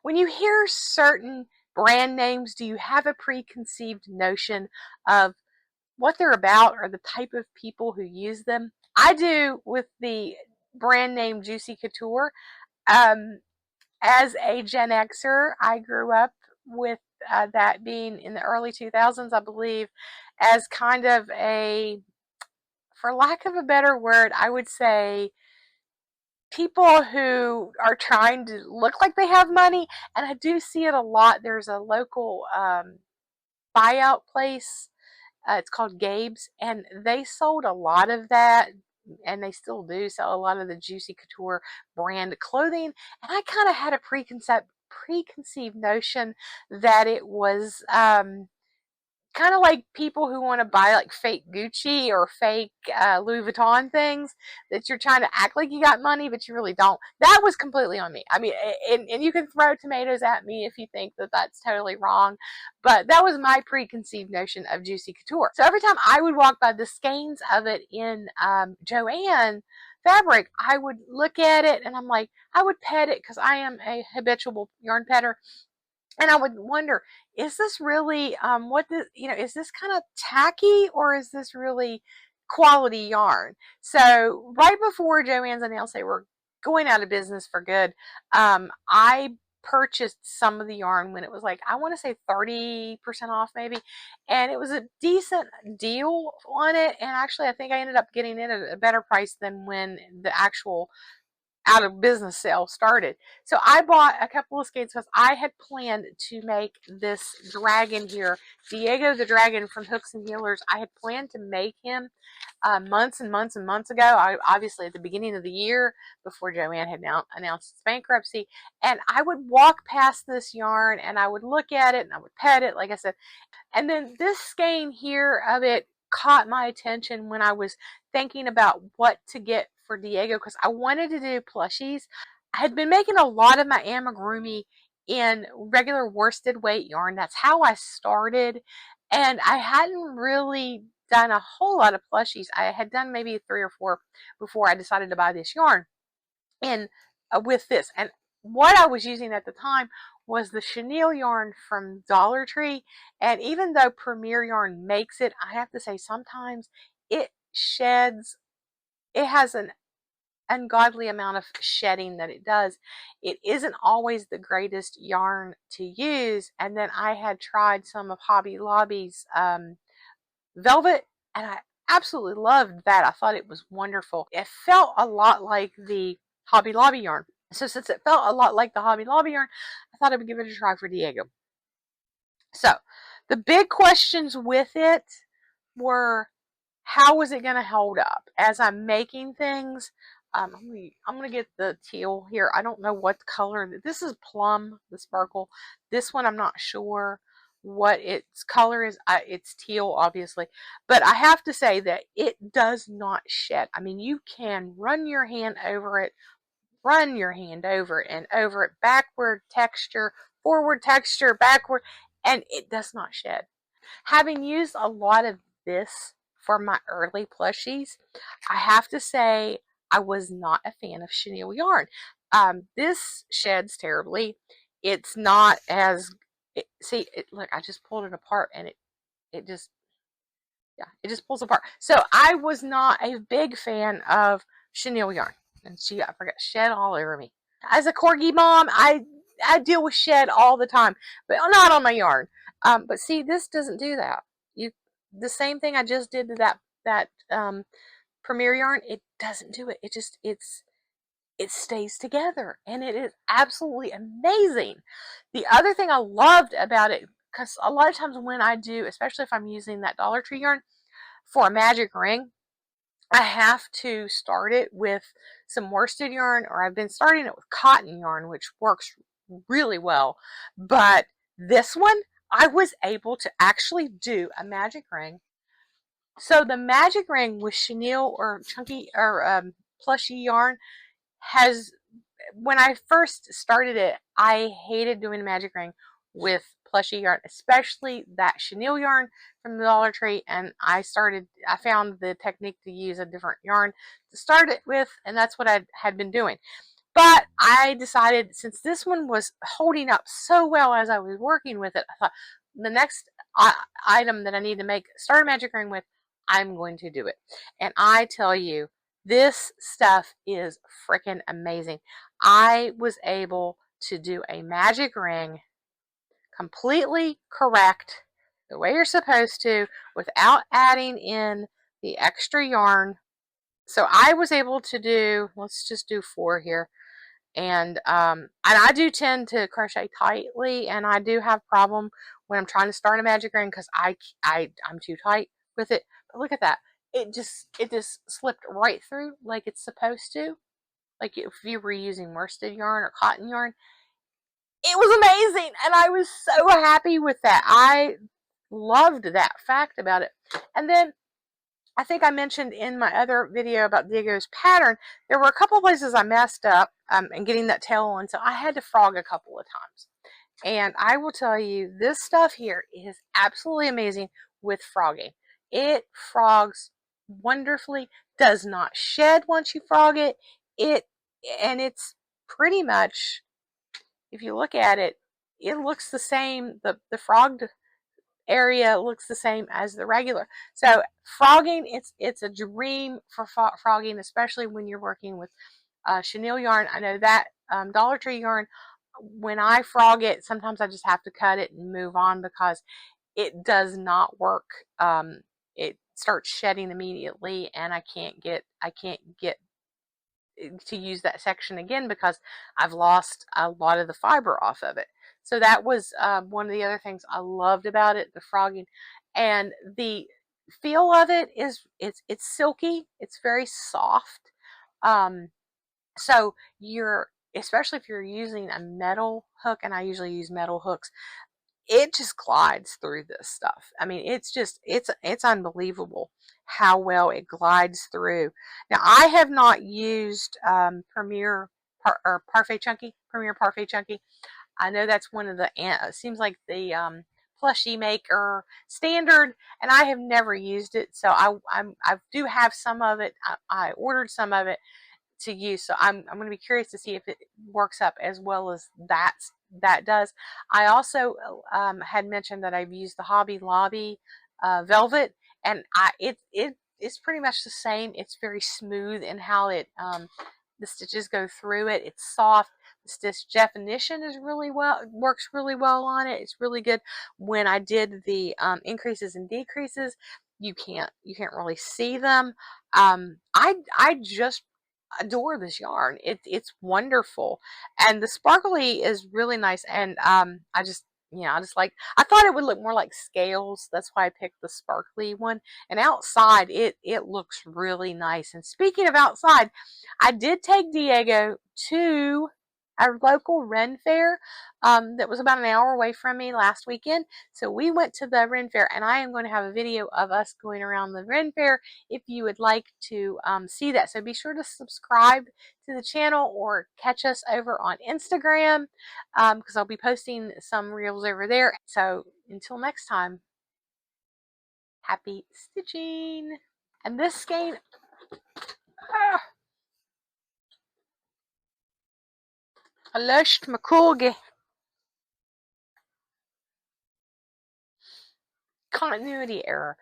When you hear certain brand names, do you have a preconceived notion of what they're about or the type of people who use them? I do with the brand name Juicy Couture. Um, as a Gen Xer, I grew up with that being in the early 2000s, I believe, as kind of a, for lack of a better word, I would say people who are trying to look like they have money. And I do see it a lot. There's a local buyout place. It's called Gabe's, and they sold a lot of that, and they still do sell a lot of the Juicy Couture brand clothing. And I kind of had a preconceived notion that it was kind of like people who want to buy like fake Gucci or fake Louis Vuitton things, that you're trying to act like you got money, but you really don't. That was completely on me. I mean, and you can throw tomatoes at me if you think that that's totally wrong, but that was my preconceived notion of Juicy Couture. So every time I would walk by the skeins of it in Joann fabric, I would look at it and I'm like, I would pet it because I am a habitual yarn petter. And I would wonder, is this really is this kind of tacky, or is this really quality yarn? So right before Joann's announced they were going out of business for good, I purchased some of the yarn when it was like, I want to say 30% off maybe, and it was a decent deal on it. And actually I think I ended up getting it at a better price than when the actual out of business sale started. So I bought a couple of skates because I had planned to make this dragon here, Diego the Dragon from Hooks and Healers. I had planned to make him months and months and months ago. Obviously at the beginning of the year before Joann had announced its bankruptcy. And I would walk past this yarn and I would look at it and I would pet it, like I said. And then this skein here of it caught my attention when I was thinking about what to get for Diego, because I wanted to do plushies. I had been making a lot of my amigurumi in regular worsted weight yarn. That's how I started, and I hadn't really done a whole lot of plushies. I had done maybe 3 or 4 before I decided to buy this yarn and with this. And what I was using at the time was the chenille yarn from Dollar Tree. And even though Premier Yarn makes it, I have to say sometimes it sheds, it has an ungodly amount of shedding that it does. It isn't always the greatest yarn to use. And then I had tried some of Hobby Lobby's velvet, and I absolutely loved that. I thought it was wonderful. It felt a lot like the Hobby Lobby yarn. So since it felt a lot like the Hobby Lobby yarn, I thought I would give it a try for Diego. So the big questions with it were, how was it going to hold up as I'm making things? I'm going to get the teal here. I don't know what color. This is plum, the sparkle. This one I'm not sure what its color is. It's teal, obviously. But I have to say that it does not shed. I mean, you can run your hand over it, and over it, backward texture, forward texture, backward, and it does not shed. Having used a lot of this for my early plushies, I have to say I was not a fan of chenille yarn. This sheds terribly. It's not as, look, I just pulled it apart and it just, yeah, it just pulls apart. So I was not a big fan of chenille yarn. And I forgot, shed all over me. As a corgi mom, I deal with shed all the time, but not on my yarn. But see, this doesn't do that. You The same thing I just did to that Premier yarn. It doesn't do it. It stays together, and it is absolutely amazing. The other thing I loved about it, because a lot of times when I do, especially if I'm using that Dollar Tree yarn for a magic ring, I have to start it with some worsted yarn, or I've been starting it with cotton yarn, which works really well. But this one, I was able to actually do a magic ring. So the magic ring with chenille or chunky or plushy yarn has, when I first started it, I hated doing a magic ring with plushy yarn, especially that chenille yarn from the Dollar Tree. And I found the technique to use a different yarn to start it with, and that's what I had been doing. But I decided, since this one was holding up so well as I was working with it, I thought the next item that I need to start a magic ring with, I'm going to do it. And I tell you, this stuff is freaking amazing. I was able to do a magic ring completely correct, the way you're supposed to, without adding in the extra yarn. So I was able to do, let's just do 4 here. And I do tend to crochet tightly, and I do have problem when I'm trying to start a magic ring because I'm too tight with it. But look at that. It just slipped right through like it's supposed to. Like if you were using worsted yarn or cotton yarn. It was amazing, and I was so happy with that. I loved that fact about it. And then I think I mentioned in my other video about Diego's pattern, there were a couple of places I messed up in getting that tail on, so I had to frog a couple of times. And I will tell you, this stuff here is absolutely amazing with frogging. It frogs wonderfully, does not shed once you frog it. And it's pretty much, if you look at it, it looks the same. The frogged area looks the same as the regular. So frogging, it's a dream for frogging, especially when you're working with chenille yarn. I know that Dollar Tree yarn, when I frog it, sometimes I just have to cut it and move on because it does not work. It starts shedding immediately, and I can't get to use that section again because I've lost a lot of the fiber off of it. So that was one of the other things I loved about it, the frogging. And the feel of it is, it's silky, it's very soft. So especially if you're using a metal hook, and I usually use metal hooks, it just glides through this stuff. I mean, it's unbelievable how well it glides through. Now, I have not used Premier Parfait Chunky. I know that's one of the, seems like the plushie maker standard, and I have never used it. So I do have some of it. I ordered some of it to use. So I'm going to be curious to see if it works up as well as that does. I also had mentioned that I've used the Hobby Lobby velvet, and it's pretty much the same. It's very smooth in how the stitches go through it. It's soft. The stitch definition is works really well on it. It's really good. When I did the increases and decreases, you can't really see them. I just adore this yarn. It's wonderful, and the sparkly is really nice. And I thought it would look more like scales. That's why I picked the sparkly one. And outside, it looks really nice. And speaking of outside, I did take Diego to our local Ren Fair that was about an hour away from me last weekend. So we went to the Ren Fair, and I am going to have a video of us going around the Ren Fair if you would like to see that. So be sure to subscribe to the channel or catch us over on Instagram because I'll be posting some reels over there. So until next time, happy stitching. And this skein, I lushed my corgi. Continuity error.